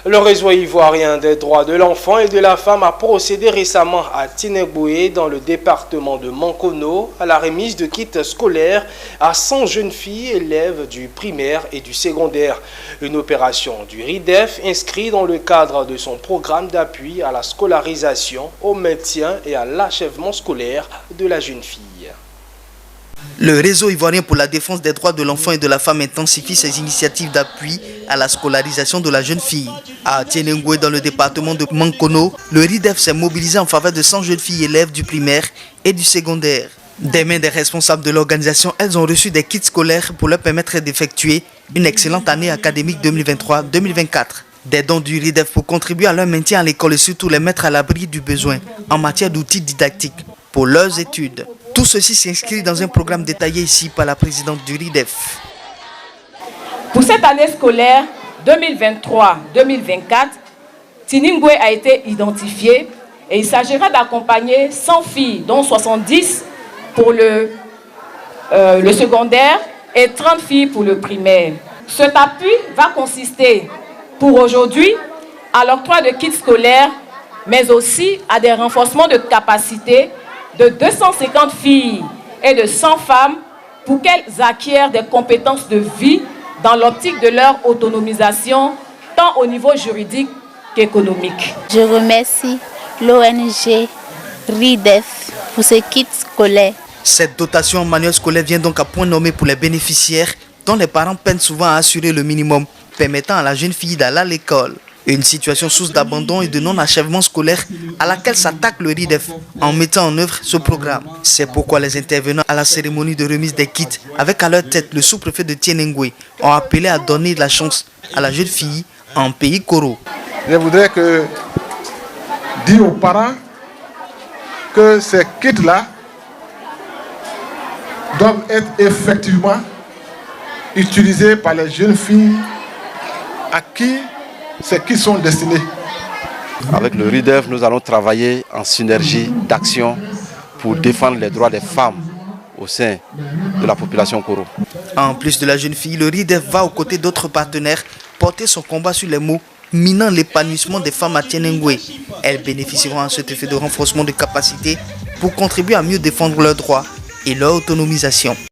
Le réseau ivoirien des droits de l'enfant et de la femme a procédé récemment à Tineboué, dans le département de Mankono, à la remise de kits scolaires à 100 jeunes filles élèves du primaire et du secondaire. Une opération du RIDEF inscrite dans le cadre de son programme d'appui à la scolarisation, au maintien et à l'achèvement scolaire de la jeune fille. Le réseau ivoirien pour la défense des droits de l'enfant et de la femme intensifie ses initiatives d'appui à la scolarisation de la jeune fille. À Tienengoué, dans le département de Mankono, le RIDEF s'est mobilisé en faveur de 100 jeunes filles élèves du primaire et du secondaire. Des mains des responsables de l'organisation, elles ont reçu des kits scolaires pour leur permettre d'effectuer une excellente année académique 2023-2024. Des dons du RIDEF pour contribuer à leur maintien à l'école et surtout les mettre à l'abri du besoin en matière d'outils didactiques pour leurs études. Tout ceci s'inscrit dans un programme détaillé ici par la présidente du RIDEF. Pour cette année scolaire 2023-2024, Tineboué a été identifié et il s'agira d'accompagner 100 filles, dont 70 pour le secondaire et 30 filles pour le primaire. Cet appui va consister pour aujourd'hui à l'octroi de kits scolaires, mais aussi à des renforcements de capacités de 250 filles et de 100 femmes pour qu'elles acquièrent des compétences de vie dans l'optique de leur autonomisation, tant au niveau juridique qu'économique. Je remercie l'ONG RIDEF pour ce kit scolaire. Cette dotation en manuel scolaire vient donc à point nommé pour les bénéficiaires dont les parents peinent souvent à assurer le minimum, permettant à la jeune fille d'aller à l'école. Une situation source d'abandon et de non-achèvement scolaire à laquelle s'attaque le RIDEF en mettant en œuvre ce programme. C'est pourquoi les intervenants à la cérémonie de remise des kits, avec à leur tête le sous-préfet de Tienengoué, ont appelé à donner de la chance à la jeune fille en pays Koro. Je voudrais dire aux parents que ces kits-là doivent être effectivement utilisés par les jeunes filles à qui ces kits sont destinés. Avec le RIDEF, nous allons travailler en synergie d'action pour défendre les droits des femmes au sein de la population Koro. En plus de la jeune fille, le RIDEF va aux côtés d'autres partenaires porter son combat sur les mots minant l'épanouissement des femmes à Tienengoué. Elles bénéficieront à cet effet de renforcement de capacité pour contribuer à mieux défendre leurs droits et leur autonomisation.